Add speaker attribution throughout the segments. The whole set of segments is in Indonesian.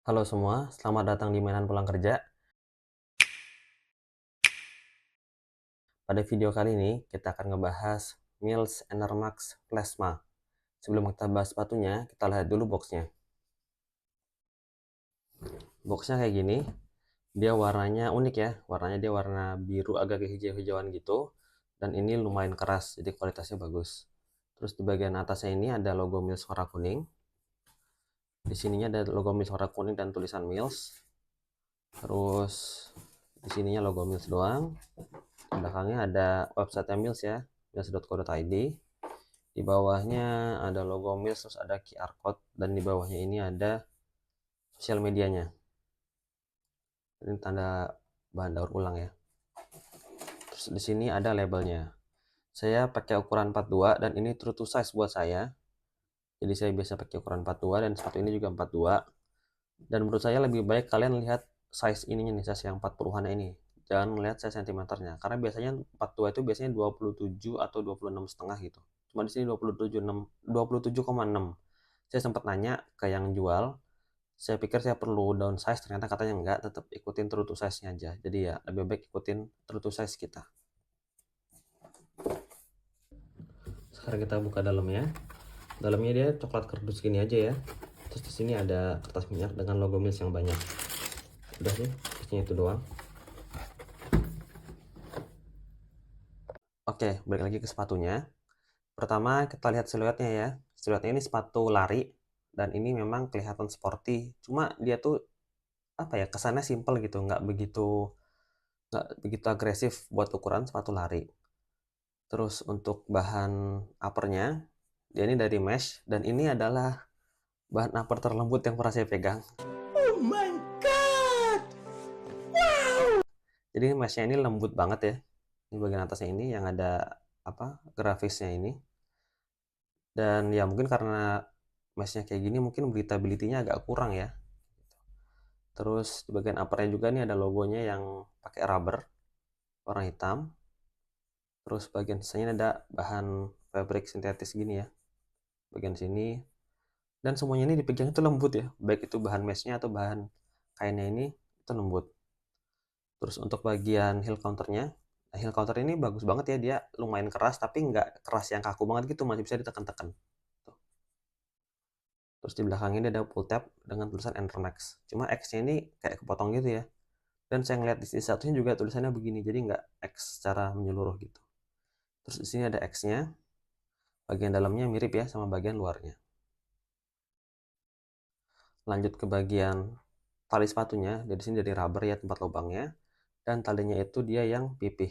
Speaker 1: Halo semua, selamat datang di Mainan Pulang Kerja. Pada video kali ini, kita akan ngebahas Mills Enermax Plasma. Sebelum kita bahas sepatunya, kita lihat dulu boxnya. Boxnya kayak gini, dia warnanya unik ya, warnanya dia warna biru agak kehijau-hijauan gitu, dan ini lumayan keras, jadi kualitasnya bagus. Terus di bagian atasnya ini ada logo Mills warna kuning, di sininya ada logo Mills warna kuning dan tulisan Mills. Terus di sininya logo Mills doang. Di belakangnya ada website Mills ya, mills.co.id. Di bawahnya ada logo Mills, terus ada QR code, dan di bawahnya ini ada sosial medianya. Ini tanda bahan daur ulang ya. Terus di sini ada labelnya. Saya pakai ukuran 42 dan ini true to size buat saya. Jadi saya biasa pakai ukuran 42 dan sepatu ini juga 42. Dan menurut saya lebih baik kalian lihat size ininya nih, size yang 40-an ini. Jangan melihat size sentimeternya. Karena biasanya 42 itu biasanya 27 atau 26 setengah gitu. Cuma di sini 27,6. Saya sempat nanya ke yang jual, saya pikir saya perlu downsize, ternyata katanya enggak, tetap ikutin true to size-nya aja. Jadi ya lebih baik ikutin true to size kita. Sekarang kita buka dalamnya. Dalamnya dia coklat kardus gini aja ya. Terus di sini ada kertas minyak dengan logo Mills yang banyak. Udah sih, isinya itu doang. Oke, balik lagi ke sepatunya. Pertama kita lihat siluetnya ya. Siluetnya ini sepatu lari dan ini memang kelihatan sporty. Cuma dia tuh apa ya, kesannya simple gitu, nggak begitu agresif buat ukuran sepatu lari. Terus untuk bahan uppernya, dia ini dari mesh dan ini adalah bahan upper terlembut yang pernah saya pegang.
Speaker 2: Oh my god!
Speaker 1: Jadi meshnya ini lembut banget ya. Di bagian atasnya ini yang ada apa, grafisnya ini. Dan ya mungkin karena meshnya kayak gini mungkin breathability-nya agak kurang ya. Terus di bagian uppernya juga nih ada logonya yang pakai rubber warna hitam. Terus bagian sisanya ada bahan fabric sintetis gini ya. Bagian sini, dan semuanya ini dipegang itu lembut ya, baik itu bahan meshnya atau bahan kainnya ini itu lembut. Terus untuk bagian heel counternya, nah heel counter ini bagus banget ya, dia lumayan keras tapi nggak keras yang kaku banget gitu, masih bisa ditekan-tekan. Terus di belakangnya ini ada pull tab dengan tulisan Enermax, cuma X nya ini kayak kepotong gitu ya, dan saya ngeliat di sisi satunya juga tulisannya begini, jadi nggak X secara menyeluruh gitu. Terus di sini ada X nya, bagian dalamnya mirip ya sama bagian luarnya. Lanjut ke bagian tali sepatunya, dari sini dari rubber ya tempat lubangnya, dan talinya itu dia yang pipih.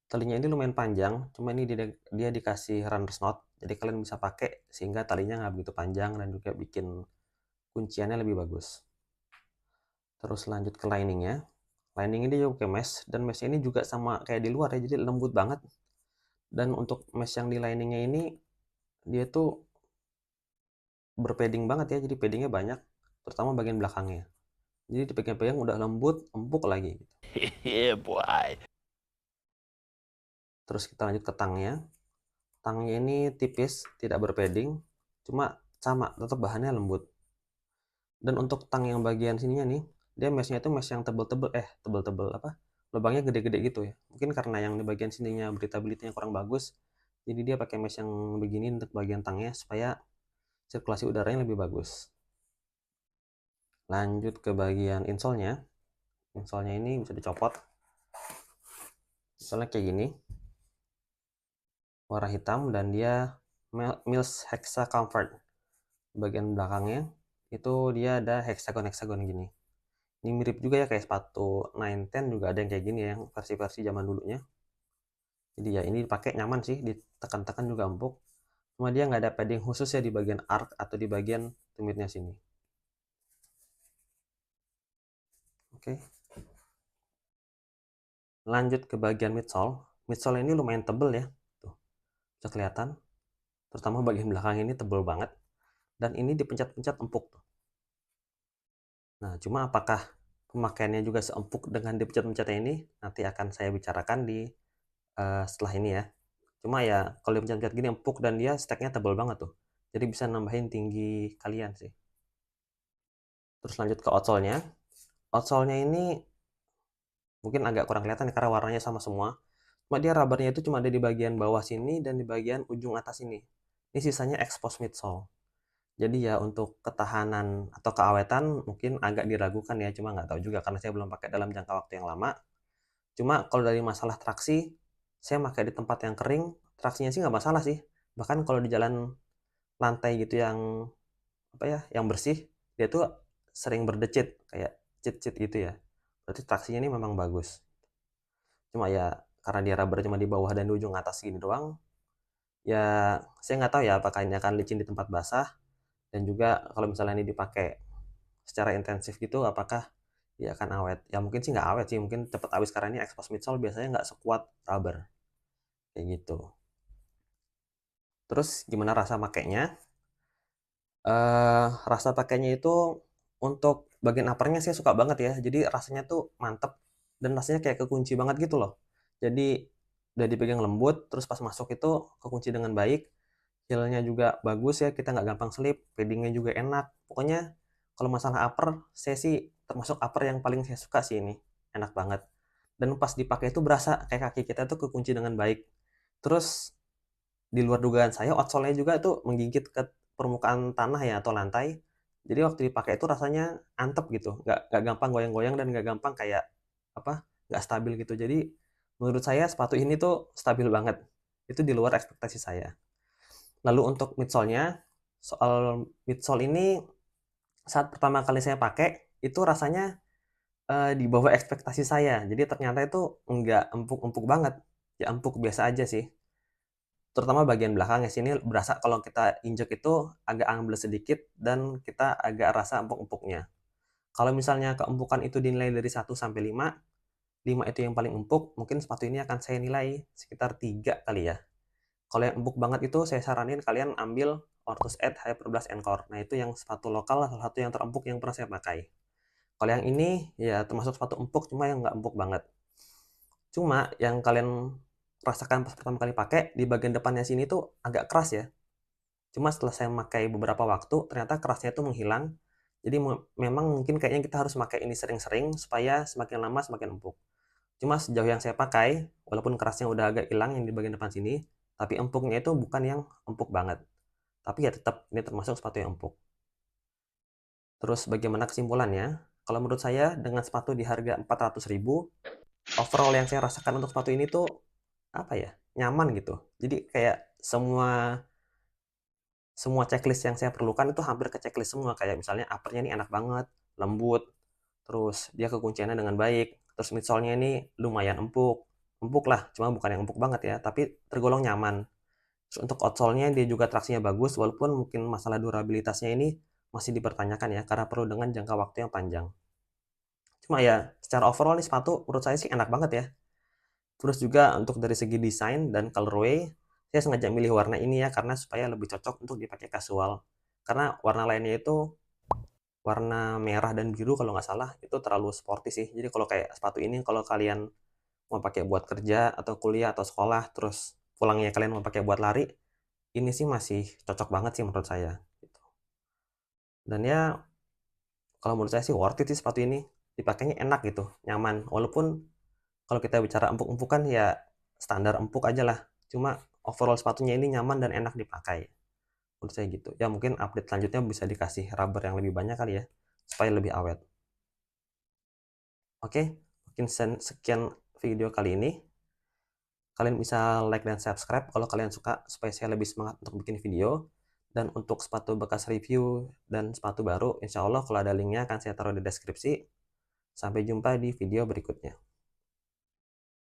Speaker 1: Talinya ini lumayan panjang, cuma ini dia dikasih runners knot, jadi kalian bisa pakai sehingga talinya nggak begitu panjang dan juga bikin kunciannya lebih bagus. Terus lanjut ke liningnya. Lining ini juga pakai mesh, dan mesh ini juga sama kayak di luar ya, jadi lembut banget. Dan untuk mesh yang di liningnya ini, dia tuh berpadding banget ya, jadi paddingnya banyak, terutama bagian belakangnya. Jadi dipegang-pegang udah lembut, empuk lagi.
Speaker 2: Yeah, boy.
Speaker 1: Terus kita lanjut ke tangnya. Tangnya ini tipis, tidak berpadding, cuma sama, tetap bahannya lembut. Dan untuk tang yang bagian sininya nih, dia meshnya itu mesh yang tebel-tebel, tebel-tebel apa? Lubangnya gede-gede gitu ya. Mungkin karena yang di bagian sininya breathability-nya kurang bagus, jadi dia pakai mesh yang begini untuk bagian tangnya supaya sirkulasi udaranya lebih bagus. Lanjut ke bagian insole-nya. Insole-nya ini bisa dicopot. Insole-nya kayak gini, warna hitam, dan dia Mills Hexa Comfort. Bagian belakangnya itu dia ada heksagon-heksagon gini. Ini mirip juga ya kayak sepatu 910, juga ada yang kayak gini ya, yang versi-versi zaman dulunya. Jadi ya ini dipakai nyaman sih, ditekan-tekan juga empuk. Cuma dia nggak ada padding khusus ya di bagian arc atau di bagian tumitnya sini. Oke. Lanjut ke bagian midsole. Midsole ini lumayan tebel ya. Tuh, bisa kelihatan. Terutama bagian belakang ini tebel banget. Dan ini dipencet-pencet empuk. Nah, cuma apakah pemakaiannya juga seempuk dengan dipencet-pencetnya ini? Nanti akan saya bicarakan di setelah ini ya. Cuma ya kalau dipencet-pencet gini empuk, dan dia steknya tebal banget tuh. Jadi bisa nambahin tinggi kalian sih. Terus lanjut ke outsole-nya. Outsole-nya ini mungkin agak kurang kelihatan ya karena warnanya sama semua. Cuma dia rubbernya itu cuma ada di bagian bawah sini dan di bagian ujung atas ini. Ini sisanya expose midsole. Jadi ya untuk ketahanan atau keawetan mungkin agak diragukan ya, cuma nggak tahu juga karena saya belum pakai dalam jangka waktu yang lama. Cuma kalau dari masalah traksi, saya pakai di tempat yang kering, traksinya sih nggak masalah sih. Bahkan kalau di jalan lantai gitu yang apa ya, yang bersih, dia tuh sering berdecit kayak cit-cit gitu ya. Berarti traksinya ini memang bagus. Cuma ya karena dia rubber cuma di bawah dan di ujung atas gini doang, ya saya nggak tahu ya apakah ini akan licin di tempat basah dan juga kalau misalnya ini dipakai secara intensif gitu apakah dia akan awet. Ya mungkin sih nggak awet sih, mungkin cepet habis karena ini expose midsole biasanya nggak sekuat rubber kayak gitu. Terus gimana rasa makainya? Rasa pakainya itu untuk bagian uppernya saya suka banget ya. Jadi rasanya tuh mantep dan rasanya kayak kekunci banget gitu loh. Jadi udah dipegang lembut, terus pas masuk itu kekunci dengan baik. Heel-nya juga bagus ya, kita nggak gampang slip, paddingnya juga enak. Pokoknya kalau masalah upper, saya sih termasuk upper yang paling saya suka sih ini. Enak banget. Dan pas dipakai itu berasa kayak kaki kita tuh kekunci dengan baik. Terus di luar dugaan saya outsole-nya juga tuh menggigit ke permukaan tanah ya atau lantai. Jadi waktu dipakai itu rasanya antep gitu, nggak gampang goyang-goyang dan nggak gampang kayak apa nggak stabil gitu. Jadi menurut saya sepatu ini tuh stabil banget. Itu di luar ekspektasi saya. Lalu untuk midsole-nya, soal midsole ini saat pertama kali saya pakai itu rasanya di bawah ekspektasi saya. Jadi ternyata itu nggak empuk-empuk banget, ya empuk biasa aja sih. Terutama bagian belakangnya sini berasa kalau kita injek itu agak ambles sedikit dan kita agak rasa empuk-empuknya. Kalau misalnya keempukan itu dinilai dari 1 sampai 5, 5 itu yang paling empuk, mungkin sepatu ini akan saya nilai sekitar 3 kali ya. Kalau yang empuk banget itu saya saranin kalian ambil Ortus Ed Hyperblast Encore. Nah itu yang sepatu lokal salah satu yang terempuk yang pernah saya pakai. Kalau yang ini ya termasuk sepatu empuk cuma yang nggak empuk banget. Cuma yang kalian rasakan pas pertama kali pakai di bagian depannya sini tuh agak keras ya. Cuma setelah saya pakai beberapa waktu, ternyata kerasnya itu menghilang. Jadi memang mungkin kayaknya kita harus pakai ini sering-sering supaya semakin lama semakin empuk. Cuma sejauh yang saya pakai, walaupun kerasnya udah agak hilang yang di bagian depan sini, tapi empuknya itu bukan yang empuk banget. Tapi ya tetap ini termasuk sepatu yang empuk. Terus bagaimana kesimpulannya? Kalau menurut saya dengan sepatu di harga 400.000, overall yang saya rasakan untuk sepatu ini tuh apa ya? Nyaman gitu. Jadi kayak semua semua checklist yang saya perlukan itu hampir ke checklist semua. Kayak misalnya uppernya ini enak banget, lembut, terus dia kekunciannya dengan baik, terus midsole-nya ini lumayan empuk. Empuk lah, cuma bukan yang empuk banget ya, tapi tergolong nyaman. Terus untuk outsole-nya dia juga traksinya bagus, walaupun mungkin masalah durabilitasnya ini masih dipertanyakan ya, karena perlu dengan jangka waktu yang panjang. Cuma ya, secara overall nih sepatu menurut saya sih enak banget ya. Terus juga untuk dari segi desain dan colorway, saya sengaja milih warna ini ya, karena supaya lebih cocok untuk dipakai kasual. Karena warna lainnya itu warna merah dan biru kalau nggak salah, itu terlalu sporty sih. Jadi kalau kayak sepatu ini kalau kalian mau pakai buat kerja atau kuliah atau sekolah, terus pulangnya kalian mau pakai buat lari, ini sih masih cocok banget sih menurut saya, gitu. Dan ya, kalau menurut saya sih worth it sih sepatu ini, dipakainya enak gitu, nyaman. Walaupun kalau kita bicara empuk-empukan ya standar empuk aja lah, cuma overall sepatunya ini nyaman dan enak dipakai, menurut saya gitu. Ya mungkin update selanjutnya bisa dikasih rubber yang lebih banyak kali ya, supaya lebih awet. Oke, mungkin sekian video kali ini. Kalian bisa like dan subscribe kalau kalian suka supaya saya lebih semangat untuk bikin video. Dan untuk sepatu bekas review dan sepatu baru, insya Allah kalau ada linknya akan saya taruh di deskripsi. Sampai jumpa di video berikutnya.